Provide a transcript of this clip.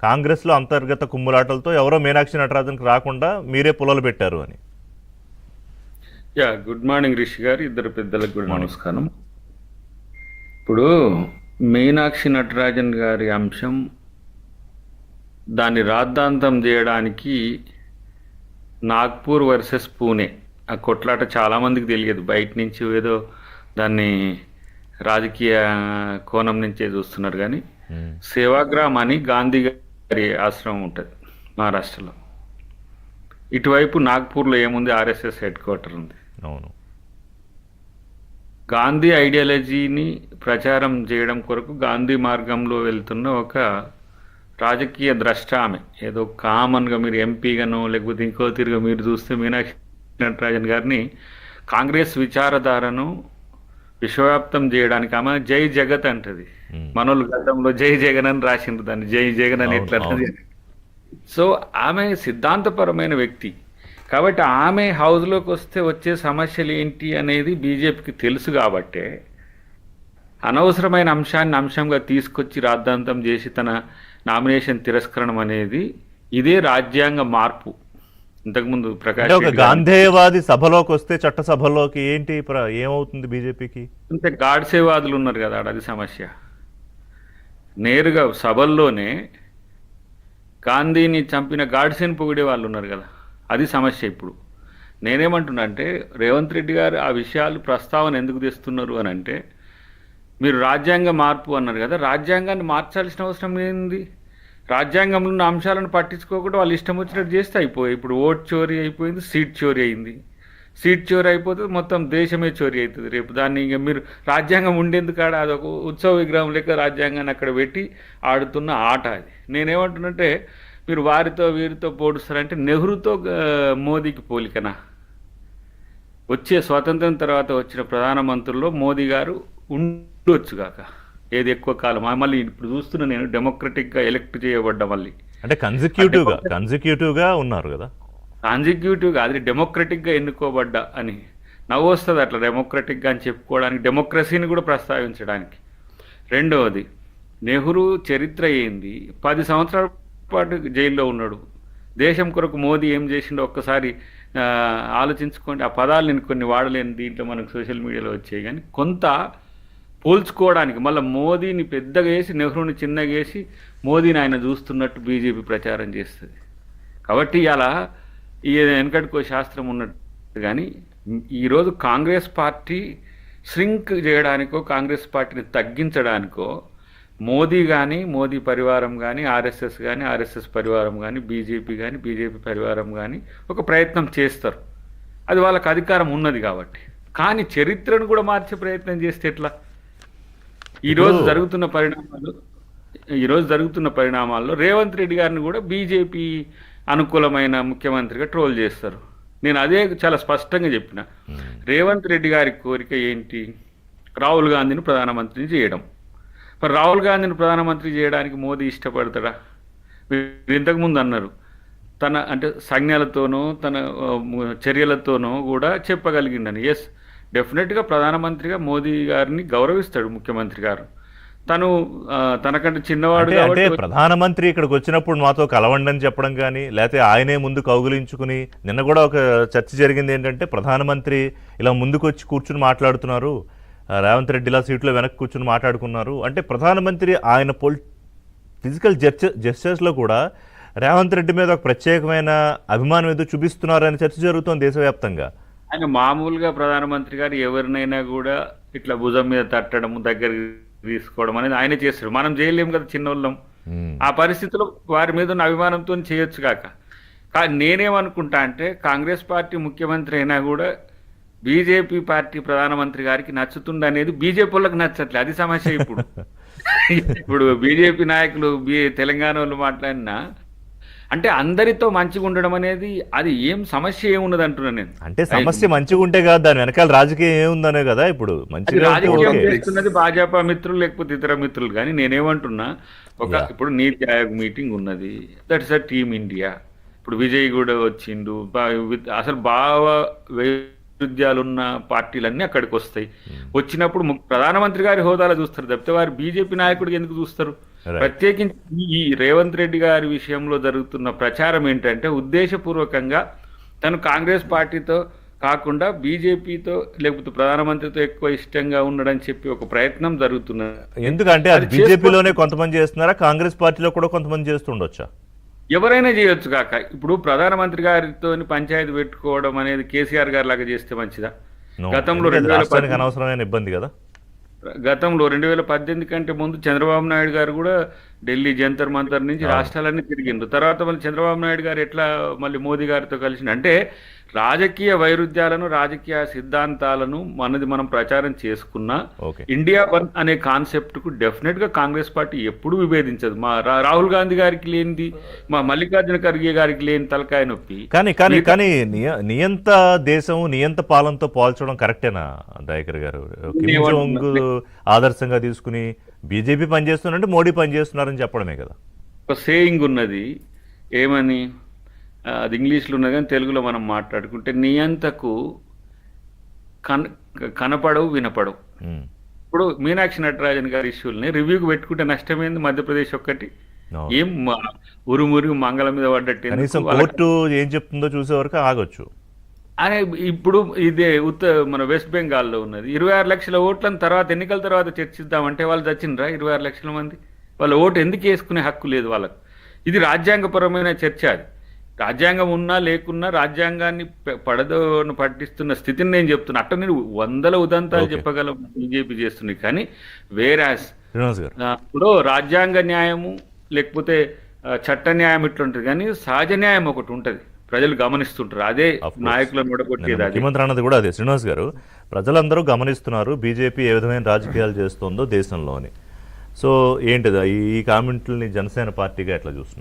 కాంగ్రెస్లో అంతర్గత కుమ్ములాటలతో ఎవరో మీనాక్షి నటరాజన్కి రాకుండా మీరే పుల్లలు పెట్టారు అని. యా, గుడ్ మార్నింగ్ రిషి గారు, ఇద్దరు పెద్దలకు కూడా నమస్కారం. ఇప్పుడు మీనాక్షి నటరాజన్ గారి అంశం, దాన్ని రాద్ధాంతం చేయడానికి నాగ్పూర్ వర్సెస్ పూణే ఆ కొట్లాట చాలామందికి తెలియదు. బయట నుంచి ఏదో దాన్ని రాజకీయ కోణం నుంచే చూస్తున్నారు. కానీ సేవాగ్రామ్ అని గాంధీ గారి ఆశ్రమం ఉంటుంది మహారాష్ట్రలో. ఇటువైపు నాగ్పూర్లో ఏముంది, ఆర్ఎస్ఎస్ హెడ్ క్వార్టర్ ఉంది. అవును. గాంధీ ఐడియాలజీని ప్రచారం చేయడం కొరకు గాంధీ మార్గంలో వెళ్తున్న ఒక రాజకీయ ద్రష్ట ఆమె. ఏదో కామన్గా మీరు ఎంపీగానో లేకపోతే ఇంకో తిరిగి మీరు చూస్తే మీనాక్షి నటరాజన్ గారిని కాంగ్రెస్ విచారధారను విశ్వవ్యాప్తం చేయడానికి ఆమె జై జగత్ అంటది. మనోళ్ళు గతంలో జై జగన్ అని రాసిండ్రు, దాన్ని జై జగన్ అని ఎట్లా. సో ఆమె సిద్ధాంతపరమైన వ్యక్తి కాబట్టి ఆమె హౌస్లోకి వస్తే వచ్చే సమస్యలు ఏంటి అనేది బీజేపీకి తెలుసు. కాబట్టే అనవసరమైన అంశాన్ని అంశంగా తీసుకొచ్చి రాద్ధాంతం చేసి తన నామినేషన్ తిరస్కరణం అనేది ఇదే రాజ్యాంగ మార్పు. ఇంతకుముందు ప్రకాష్ ఒక గాంధేయవాది సభలోకి వస్తే చట్టసభలోకి ఏంటి ఏమవుతుంది బీజేపీకి? అంతే, గాడ్సేవాదులు ఉన్నారు కదా, అది సమస్య. నేరుగా సభల్లోనే గాంధీని చంపిన గాడ్సేని పొగిడే వాళ్ళు ఉన్నారు కదా, అది సమస్య. ఇప్పుడు నేనేమంటున్నా అంటే రేవంత్ రెడ్డి గారు ఆ విషయాలు ప్రస్తావన ఎందుకు తెస్తున్నారు అని అంటే, మీరు రాజ్యాంగ మార్పు అన్నారు కదా, రాజ్యాంగాన్ని మార్చాల్సిన అవసరం ఏంది? రాజ్యాంగంలో ఉన్న అంశాలను పట్టించుకోకుండా వాళ్ళు ఇష్టం వచ్చినట్టు చేస్తే అయిపోయాయి. ఇప్పుడు ఓట్ చోరీ అయిపోయింది, సీట్ చోరీ అయింది. సీట్ చోరీ అయిపోతే మొత్తం దేశమే చోరీ అవుతుంది రేపు. దాన్ని ఇంకా మీరు రాజ్యాంగం ఉండేందుకు ఆడ అదొక ఉత్సవ విగ్రహం లెక్క రాజ్యాంగాన్ని అక్కడ పెట్టి ఆడుతున్న ఆట అది. నేనేమంటున్నంటే మీరు వారితో వీరితో పోడుస్తారంటే నెహ్రూతో మోదీకి పోలికనా? వచ్చే స్వాతంత్రం తర్వాత వచ్చిన ప్రధానమంత్రుల్లో మోదీ గారు ఉండొచ్చుగాక, ఏది ఎక్కువ కాలం. మళ్ళీ ఇప్పుడు చూస్తున్నా నేను డెమోక్రటిక్గా ఎలక్ట్ చేయబడ్డ, మళ్ళీ అంటే కన్సిక్యూటివ్గా ఉన్నారు కదా. కాన్సిక్యూటివ్గా అది డెమోక్రటిక్గా ఎన్నుకోబడ్డా అని నవ్వు వస్తుంది అట్లా డెమోక్రటిక్గా అని చెప్పుకోవడానికి, డెమోక్రసీని కూడా ప్రస్తావించడానికి. రెండవది, నెహ్రూ చరిత్ర ఏంది? 10 సంవత్సరాల పాటు జైల్లో ఉన్నాడు. దేశం కొరకు మోదీ ఏం చేసిండో ఒక్కసారి ఆలోచించుకోండి. ఆ పదాలు నేను కొన్ని వాడలేను, దీంట్లో మనకు సోషల్ మీడియాలో వచ్చాయి. కానీ కొంత పోల్చుకోవడానికి మళ్ళీ మోదీని పెద్దగా వేసి నెహ్రూని చిన్నగా వేసి మోదీని ఆయన చూస్తున్నట్టు బీజేపీ ప్రచారం చేస్తుంది. కాబట్టి ఇలా ఈ వెనకటికో శాస్త్రం ఉన్నట్టు. కానీ ఈరోజు కాంగ్రెస్ పార్టీ శ్రింక్ చేయడానికో కాంగ్రెస్ పార్టీని తగ్గించడానికో మోదీ కానీ, మోదీ పరివారం కానీ, ఆర్ఎస్ఎస్ కానీ, ఆర్ఎస్ఎస్ పరివారం కానీ, బీజేపీ కానీ, బీజేపీ పరివారం కానీ ఒక ప్రయత్నం చేస్తారు. అది వాళ్ళకి అధికారం ఉన్నది కాబట్టి. కానీ చరిత్రను కూడా మార్చే ప్రయత్నం చేస్తే ఎట్లా? ఈరోజు జరుగుతున్న పరిణామాల్లో రేవంత్ రెడ్డి గారిని కూడా బీజేపీ అనుకూలమైన ముఖ్యమంత్రిగా ట్రోల్ చేస్తారు. నేను అదే చాలా స్పష్టంగా చెప్పిన. రేవంత్ రెడ్డి గారి కోరిక ఏంటి? రాహుల్ గాంధీని ప్రధానమంత్రిని చేయడం. మరి రాహుల్ గాంధీని ప్రధానమంత్రి చేయడానికి మోదీ ఇష్టపడతాడా? మీరు ఇంతకుముందు అన్నారు, తన అంటే సంజ్ఞలతోనో తన చర్యలతోనో కూడా చెప్పగలిగిందని. ఎస్, డెఫినెట్గా ప్రధానమంత్రిగా మోదీ గారిని గౌరవిస్తాడు ముఖ్యమంత్రి గారు. తను తనకంటే చిన్నవాడు అంటే ప్రధానమంత్రి ఇక్కడికి వచ్చినప్పుడు మాతో కలవండి అని చెప్పడం కానీ, లేకపోతే ఆయనే ముందు కౌగులించుకుని, నిన్న కూడా ఒక చర్చ జరిగింది ఏంటంటే ప్రధానమంత్రి ఇలా ముందుకు వచ్చి కూర్చుని మాట్లాడుతున్నారు, రేవంత్ రెడ్డి ఇలా సీట్లో వెనక్కి కూర్చుని మాట్లాడుకున్నారు అంటే ప్రధానమంత్రి ఆయన ఫిజికల్ జెస్చర్స్లో కూడా రేవంత్ రెడ్డి మీద ఒక ప్రత్యేకమైన అభిమానం ఏదో చూపిస్తున్నారని చర్చ జరుగుతోంది దేశవ్యాప్తంగా. ఆయన మామూలుగా ప్రధానమంత్రి గారు ఎవరినైనా కూడా ఇట్లా భుజం మీద తట్టడం, దగ్గర తీసుకోవడం అనేది ఆయన చేస్తాడు. మనం చేయలేము కదా, చిన్నోళ్ళం. ఆ పరిస్థితిలో వారి మీద ఉన్న అభిమానంతో చేయొచ్చు కాక. కానీ నేనేమనుకుంటా అంటే కాంగ్రెస్ పార్టీ ముఖ్యమంత్రి అయినా కూడా బీజేపీ పార్టీ ప్రధానమంత్రి గారికి నచ్చుతుంది అనేది బీజేపీ వాళ్ళకి నచ్చట్లే, అది సమస్య. ఇప్పుడు బీజేపీ నాయకులు తెలంగాణ వాళ్ళు మాట్లాడినా అంటే అందరితో మంచిగా ఉండడం అనేది అది ఏం సమస్య ఏమున్నది అంటున్నాను నేను. అంటే సమస్య మంచిగా ఉంటే కదా, దాని వెనకాల రాజకీయం ఏముందనే కదా. ఇప్పుడు రాజకీయం చేస్తున్నది భాజపా మిత్రులు లేకపోతే ఇతర మిత్రులు. కానీ నేనేమంటున్నా, ఇప్పుడు నీతి ఆయోగ్ మీటింగ్ ఉన్నది, దట్స్ అ టీమ్ ఇండియా. ఇప్పుడు విజయ్ కూడా వచ్చిండు. అసలు వైరుధ్యాలున్న పార్టీలన్నీ అక్కడికి వస్తాయి. వచ్చినప్పుడు ప్రధానమంత్రి గారి హోదాలో చూస్తారు తప్పితే వారు బీజేపీ నాయకుడికి ఎందుకు చూస్తారు? Right. ప్రత్యేకించి ఈ రేవంత్ రెడ్డి గారి విషయంలో జరుగుతున్న ప్రచారం ఏంటంటే ఉద్దేశపూర్వకంగా తను కాంగ్రెస్ పార్టీతో కాకుండా బీజేపీతో లేకపోతే ప్రధానమంత్రితో ఎక్కువ ఇష్టంగా ఉండడని చెప్పి ఒక ప్రయత్నం జరుగుతున్నది. ఎందుకంటే అది బీజేపీలోనే కొంతమంది చేస్తున్నారా, కాంగ్రెస్ పార్టీలో కూడా కొంతమంది చేస్తుండొచ్చా? ఎవరైనా చేయొచ్చు కాక, ఇప్పుడు ప్రధానమంత్రి గారితో పంచాయతీ పెట్టుకోవడం అనేది కేసీఆర్ గారి లాగా చేస్తే మంచిదా? No. గతంలో ఎందుకంటే 2018 రాష్ట్రానికి అనవసరమైన ఇబ్బంది కదా. గతంలో 2018 కంటే ముందు చంద్రబాబు నాయుడు గారు కూడా ఢిల్లీ జంతర్ మంతర్ నుంచి అవును. రాష్ట్రాలన్నీ తిరిగిండ్రు. తర్వాత మళ్ళీ చంద్రబాబు నాయుడు గారు ఎట్లా మళ్ళీ మోదీ గారితో కలిసి, అంటే రాజకీయ వైరుధ్యాలను రాజకీయ సిద్ధాంతాలను మనం ప్రచారం చేసుకున్నా ఓకే. ఇండియా వన్ అనే కాన్సెప్ట్ కు డెఫినెట్ గా కాంగ్రెస్ పార్టీ ఎప్పుడు విభేదించదు. మా రాహుల్ గాంధీ గారికి లేనిది, మా మల్లికార్జున ఖర్గే గారికి లేని తలకాయ నొప్పి. కానీ కానీ కానీ నియంత దేశం నియంత పాలనతో పోల్చడం కరెక్టేనా దయాకర్ గారు? కిమ్ జోంగ్ ఆదర్శంగా తీసుకుని బీజేపీ పనిచేస్తున్నారంటే మోడీ పనిచేస్తున్నారని చెప్పడమే కదా. ఒక సేయింగ్ ఉన్నది, ఏమని, అది ఇంగ్లీష్లో ఉన్నది కానీ తెలుగులో మనం మాట్లాడుకుంటే, నియంతకు కనపడవు వినపడవు. ఉమ్. ఇప్పుడు మీనాక్షి నటరాజన్ గారి ఇష్యూల్ని రివ్యూకి పెట్టుకుంటే నష్టమైంది మధ్యప్రదేశ్ ఒక్కటి. అవును. ఏం ఉరుమురుగు మంగళం మీద పడ్డట్టు కనీసం ఎందుకు? వాళ్ళకి- కోర్టు ఏం చెప్తుందో చూసే వరకు ఆగొచ్చు. అనే ఇప్పుడు ఇదే మన వెస్ట్ బెంగాల్లో ఉన్నది 26 లక్షల ఓట్లను తర్వాత ఎన్నికల తర్వాత చర్చిద్దామంటే వాళ్ళు చచ్చిండ్రా 26 లక్షల మంది? వాళ్ళ ఓటు ఎందుకు వేసుకునే హక్కు లేదు వాళ్ళకు. ఇది రాజ్యాంగపరమైన చర్చ. అది రాజ్యాంగం ఉన్నా లేకున్నా రాజ్యాంగాన్ని పడదోను పట్టిస్తున్న స్థితిని నేను చెప్తున్నా. అట్ట నేను వందల ఉదంతాలు Okay. చెప్పగలం బీజేపీ చేస్తుంది. కానీ వేరాస్ శ్రీనివాస్ గారు, ఇప్పుడు రాజ్యాంగ న్యాయము లేకపోతే చట్ట న్యాయం ఇట్లుంటుంది, కానీ సహజ న్యాయం ఒకటి ఉంటుంది, ప్రజలు గమనిస్తుంటారు. అదే Of course. నాయకులను నిన్న ఓడగొట్టేది. అది ముఖ్యమంత్రి అన్నది కూడా అదే. శ్రీనివాస్ గారు, ప్రజలందరూ గమనిస్తున్నారు బీజేపీ ఏ విధమైన రాజకీయాలు చేస్తుందో దేశంలోని. సో ఏంటిదా ఈ కామెంట్లని జనసేన పార్టీగా ఎట్లా చూస్తున్నారు?